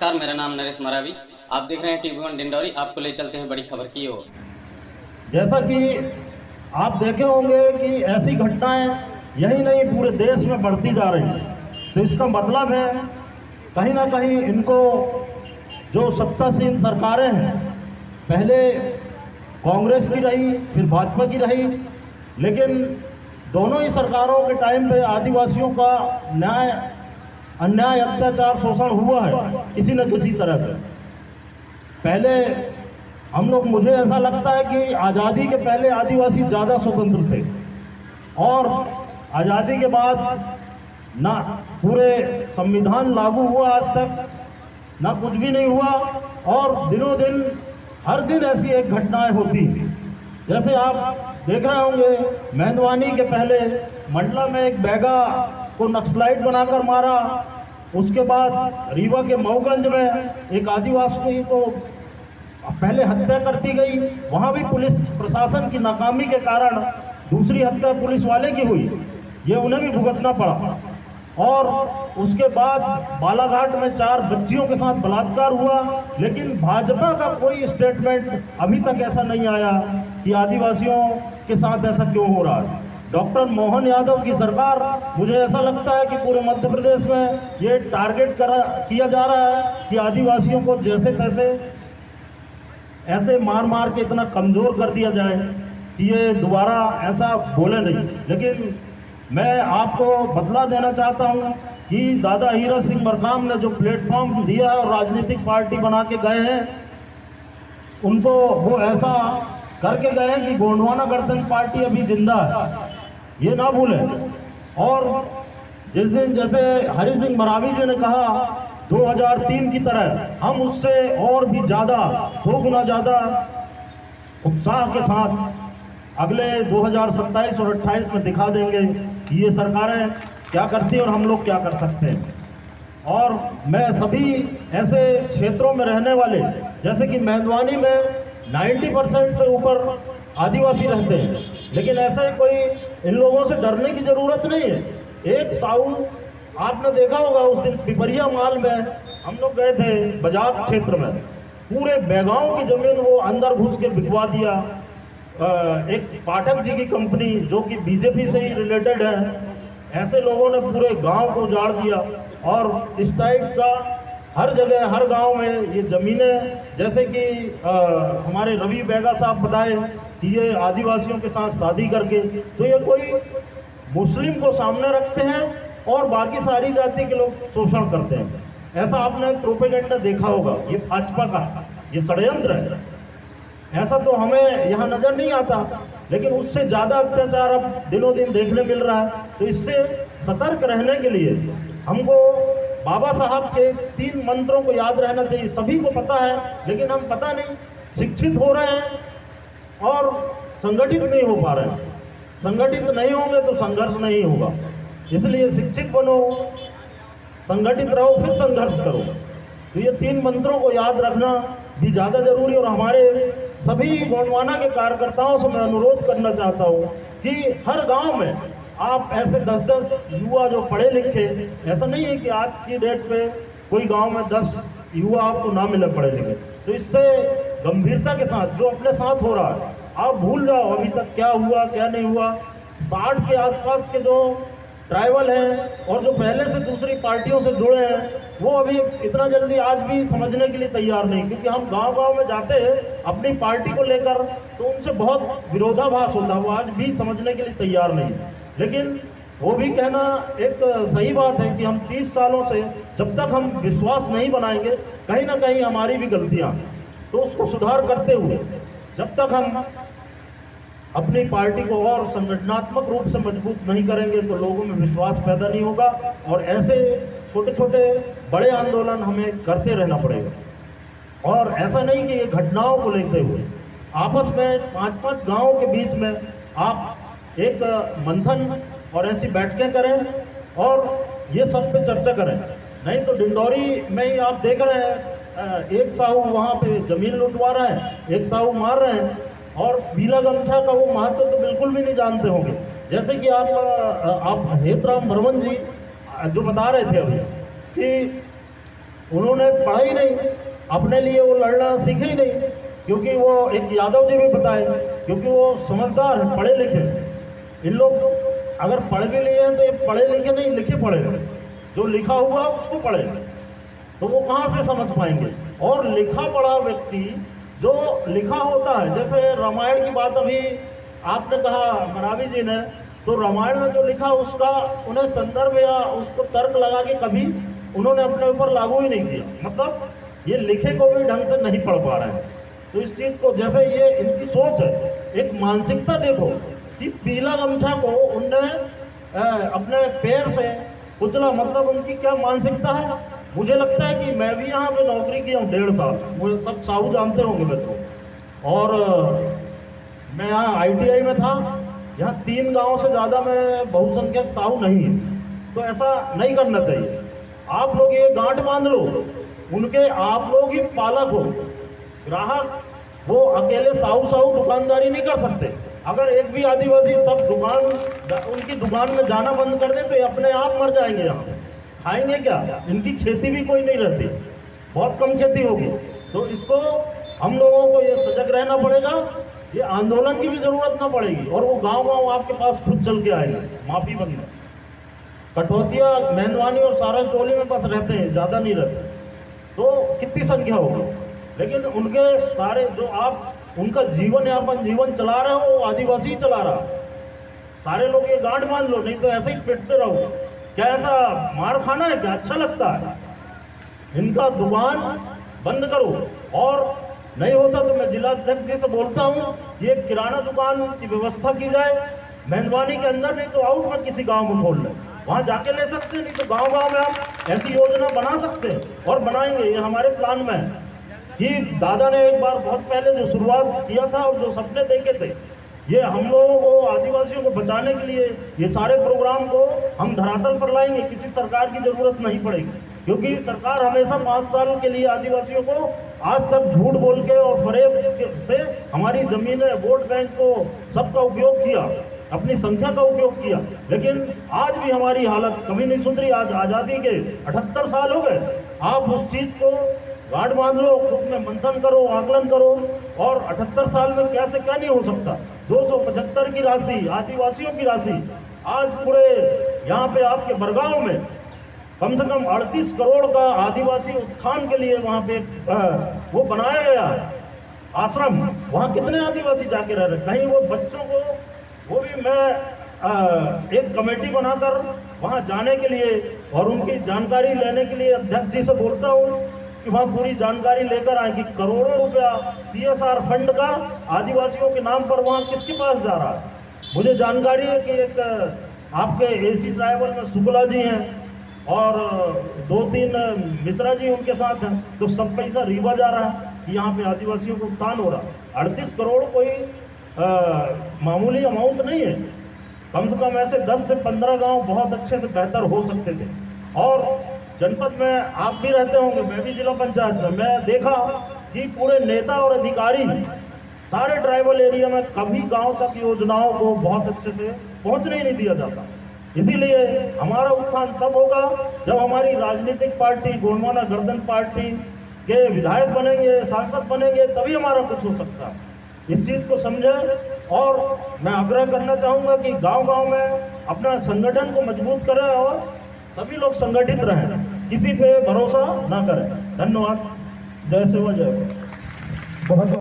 नमस्कार, मेरा नाम नरेश मरावी। आप देख रहे हैं TV1 डिंडौरी। आपको ले चलते हैं बड़ी खबर की ओर। जैसा कि आप देखे होंगे कि ऐसी घटनाएं यही नहीं पूरे देश में बढ़ती जा रही हैं। तो इसका मतलब है कहीं ना कहीं इनको जो सत्तासीन सरकारें हैं, पहले कांग्रेस की रही फिर भाजपा की रही, लेकिन दोनों ही सरकारों के टाइम पे आदिवासियों का अन्याय अत्याचार शोषण हुआ है किसी न किसी तरह से। पहले हम लोग, मुझे ऐसा लगता है कि आज़ादी के पहले आदिवासी ज़्यादा स्वतंत्र थे और आज़ादी के बाद ना पूरे संविधान लागू हुआ आज तक, ना कुछ भी नहीं हुआ और दिनों दिन हर दिन ऐसी एक घटनाएं होती। जैसे आप देख रहे होंगे मेंदवानी के पहले मंडला में एक बैगा को नक्सलाइट बनाकर मारा, उसके बाद रीवा के मऊगंज में एक आदिवासी को पहले हत्या कर दी गई, वहां भी पुलिस प्रशासन की नाकामी के कारण दूसरी हत्या पुलिस वाले की हुई, ये उन्हें भी भुगतना पड़ा। और उसके बाद बालाघाट में 4 बच्चियों के साथ बलात्कार हुआ, लेकिन भाजपा का कोई स्टेटमेंट अभी तक ऐसा नहीं आया कि आदिवासियों के साथ ऐसा क्यों हो रहा है। डॉक्टर मोहन यादव की सरकार, मुझे ऐसा लगता है कि पूरे मध्य प्रदेश में ये टारगेट किया जा रहा है कि आदिवासियों को जैसे तैसे ऐसे मार मार के इतना कमजोर कर दिया जाए कि ये दोबारा ऐसा बोले नहीं। लेकिन मैं आपको बदला देना चाहता हूं कि दादा हीरा सिंह मरकाम ने जो प्लेटफॉर्म दिया है और राजनीतिक पार्टी बना के गए हैं, उनको वो ऐसा करके गए हैं कि गोंडवाना गणतंत्र पार्टी अभी जिंदा है, ये ना भूलें। और जिस दिन जैसे हरि सिंह मरावी जी ने कहा 2003 की तरह हम उससे और भी ज़्यादा 2 गुना ज़्यादा उत्साह के साथ अगले 2027 और 28 में दिखा देंगे कि ये सरकारें क्या करती हैं और हम लोग क्या कर सकते हैं। और मैं सभी ऐसे क्षेत्रों में रहने वाले, जैसे कि मेंदवानी में 90% से ऊपर आदिवासी रहते हैं, लेकिन ऐसे कोई इन लोगों से डरने की जरूरत नहीं है। एक साहू आपने देखा होगा, उस दिन पिपरिया माल में हम लोग गए थे, बजाज क्षेत्र में पूरे बैगाओं की जमीन वो अंदर घुस के बिकवा दिया। एक पाठक जी की कंपनी जो कि बीजेपी से ही रिलेटेड है, ऐसे लोगों ने पूरे गांव को उजाड़ दिया। और इस टाइप का हर जगह हर गांव में ये ज़मीनें, जैसे कि हमारे रवि बैगा साहब बताए कि ये आदिवासियों के साथ शादी करके, तो ये कोई मुस्लिम को सामने रखते हैं और बाकी सारी जाति के लोग शोषण करते हैं। ऐसा आपने प्रोपेगेंडा देखा होगा, ये भाजपा का ये षड्यंत्र है। ऐसा तो हमें यहाँ नजर नहीं आता, लेकिन उससे ज़्यादा अत्याचार अब दिनों दिन देखने मिल रहा है। तो इससे सतर्क रहने के लिए हमको बाबा साहब के 3 मंत्रों को याद रहना चाहिए। सभी को पता है, लेकिन हम पता नहीं शिक्षित हो रहे हैं और संगठित नहीं हो पा रहे हैं। संगठित नहीं होंगे तो संघर्ष नहीं होगा, इसलिए शिक्षित बनो, संगठित रहो, फिर संघर्ष करो। तो ये 3 मंत्रों को याद रखना भी ज़्यादा जरूरी। और हमारे सभी गोंडवाना के कार्यकर्ताओं से मैं अनुरोध करना चाहता हूँ कि हर गांव में आप ऐसे 10-10 युवा जो पढ़े लिखे, ऐसा नहीं है कि आज की डेट पे कोई गांव में 10 युवा आपको ना मिले पढ़े लिखे, तो इससे गंभीरता के साथ जो अपने साथ हो रहा है आप भूल जाओ अभी तक क्या हुआ क्या नहीं हुआ। 60 के आसपास के जो ट्राइबल हैं और जो पहले से दूसरी पार्टियों से जुड़े हैं, वो अभी इतना जल्दी आज भी समझने के लिए तैयार नहीं, क्योंकि हम गांव-गांव में जाते हैं अपनी पार्टी को लेकर, तो उनसे बहुत विरोधाभास होता है, वो आज भी समझने के लिए तैयार नहीं। लेकिन वो भी कहना एक सही बात है कि हम 30 सालों से जब तक हम विश्वास नहीं बनाएंगे, कहीं ना कहीं हमारी भी गलतियाँ, तो उसको सुधार करते हुए जब तक हम अपनी पार्टी को और संगठनात्मक रूप से मजबूत नहीं करेंगे तो लोगों में विश्वास पैदा नहीं होगा। और ऐसे छोटे छोटे बड़े आंदोलन हमें करते रहना पड़ेगा। और ऐसा नहीं कि ये घटनाओं को लेते हुए आपस में 5-5 गाँवों के बीच में आप एक मंथन और ऐसी बैठकें करें और ये सब पे चर्चा करें। नहीं तो डिंडौरी में ही आप देख रहे हैं, एक साहू वहाँ पे जमीन लुटवा रहे हैं, एक साहू मार रहे हैं, और पीला गमछा का वो महत्व तो बिल्कुल भी नहीं जानते होंगे। जैसे कि आप हेतराम बर्मन जी जो बता रहे थे अभी कि उन्होंने पढ़ा ही नहीं, अपने लिए वो लड़ना सीखे ही नहीं, क्योंकि वो एक यादव जी भी बताए, क्योंकि वो समझदार हैं, पढ़े लिखे। इन लोग अगर पढ़ भी लिए हैं तो ये पढ़े लिखे नहीं, लिखे पढ़े, जो लिखा हुआ उसको पढ़े, तो वो कहाँ से समझ पाएंगे। और लिखा पढ़ा व्यक्ति जो लिखा होता है, जैसे रामायण की बात अभी आपने कहा मरावी जी ने, तो रामायण में जो लिखा उसका उन्हें संदर्भ या उसको तर्क लगा के कभी उन्होंने अपने ऊपर लागू ही नहीं किया। मतलब ये लिखे को भी ढंग से नहीं पढ़ पा रहे हैं। तो इस चीज़ को, जैसे ये इनकी सोच है, एक मानसिकता देखो कि पीला गमछा को उनने अपने पैर से कुचला, मतलब उनकी क्या मानसिकता है। मुझे लगता है कि मैं भी यहाँ पे नौकरी किया हूँ 1.5 साल, मुझे सब साहू जानते होंगे मेरे को। और मैं यहाँ ITI में था, यहाँ 3 गाँव से ज़्यादा में बहुसंख्यक साहू नहीं है। तो ऐसा नहीं करना चाहिए। आप लोग ये गांठ बांध लो, उनके आप लोग ही पालक हो, ग्राहक। वो अकेले साहू दुकानदारी नहीं कर सकते। अगर एक भी आदिवासी सब उनकी दुकान में जाना बंद कर दे तो ये अपने आप मर जाएंगे। यहाँ खाएंगे क्या? इनकी खेती भी कोई नहीं रहती, बहुत कम खेती होगी। तो इसको हम लोगों को ये सजग रहना पड़ेगा, ये आंदोलन की भी जरूरत ना पड़ेगी, और वो गांव आपके पास खुद चल के आएंगे माफी बनना। कटौतिया, मेहनवानी और सारा टोली में बस रहते हैं, ज़्यादा नहीं रहते, तो कितनी संख्या होगी। लेकिन उनके सारे जो आप उनका जीवन यापन जीवन चला रहे हो वो आदिवासी चला रहा। सारे लोग ये गांठ बांध लो, नहीं तो ऐसे ही पिटते रहो। क्या ऐसा मार खाना है क्या? अच्छा लगता है? इनका दुकान बंद करो, और नहीं होता तो मैं जिलाध्यक्ष जी से बोलता हूँ ये किराना दुकान की व्यवस्था की जाए मेहनवानी के अंदर, नहीं तो आउट में किसी गांव में खोल लें, वहाँ जाके ले सकते हैं। नहीं तो गांव में हम ऐसी योजना बना सकते हैं और बनाएंगे, ये हमारे प्लान में है। कि दादा ने एक बार बहुत पहले जो शुरुआत किया था और जो सपने देखे थे, ये हम लोगों को आदिवासियों को बचाने के लिए ये सारे प्रोग्राम को हम धरातल पर लाएंगे। किसी सरकार की जरूरत नहीं पड़ेगी, क्योंकि सरकार हमेशा 5 साल के लिए आदिवासियों को आज तक झूठ बोल के और फरेब से हमारी जमीनें, वोट बैंक को सबका उपयोग किया, अपनी संख्या का उपयोग किया। लेकिन आज भी हमारी हालत कभी नहीं सुधरी। आज आज़ादी के 78 साल हो गए। आप उस चीज़ को गांठ बांध लो, खुद में मंथन करो, आकलन करो, और 78 साल में क्या से क्या नहीं हो सकता। 275 की राशि आदिवासियों की राशि आज पूरे यहाँ पे आपके बरगांव में कम से कम 38 करोड़ का आदिवासी उत्थान के लिए वहाँ पे वो बनाया गया आश्रम। वहाँ कितने आदिवासी जाके रह रहे, कहीं वो बच्चों को, वो भी मैं एक कमेटी बनाकर वहाँ जाने के लिए और उनकी जानकारी लेने के लिए अध्यक्ष जी से बोलता हूँ कि वहाँ पूरी जानकारी लेकर आए कि करोड़ों रुपया CSR फंड का आदिवासियों के नाम पर वहाँ किसके पास जा रहा है। मुझे जानकारी है कि एक आपके AC ट्राइबल में शुक्ला जी हैं और 2-3 मिश्रा जी उनके साथ हैं, तो सब पैसा रीवा जा रहा है कि यहाँ पे आदिवासियों को उत्थान हो रहा। 38 करोड़ कोई मामूली अमाउंट नहीं है। कम से कम ऐसे 10 से 15 गांव बहुत अच्छे से बेहतर हो सकते थे। और जनपद में आप भी रहते होंगे, मैं भी जिला पंचायत में, मैं देखा कि पूरे नेता और अधिकारी सारे ट्राइबल एरिया में कभी गांव तक योजनाओं को बहुत अच्छे से पहुंचने ही नहीं दिया जाता। इसीलिए हमारा उत्थान तब होगा जब हमारी राजनीतिक पार्टी गोंडवाना गर्दन पार्टी के विधायक बनेंगे, सांसद बनेंगे, तभी हमारा कुछ हो सकता है। इस चीज़ को समझें। और मैं आग्रह करना चाहूँगा कि गांव-गांव में अपना संगठन को मजबूत करें और सभी लोग संगठित रहें, किसी पे भरोसा ना करें। धन्यवाद। जय सेवा जय। बहुत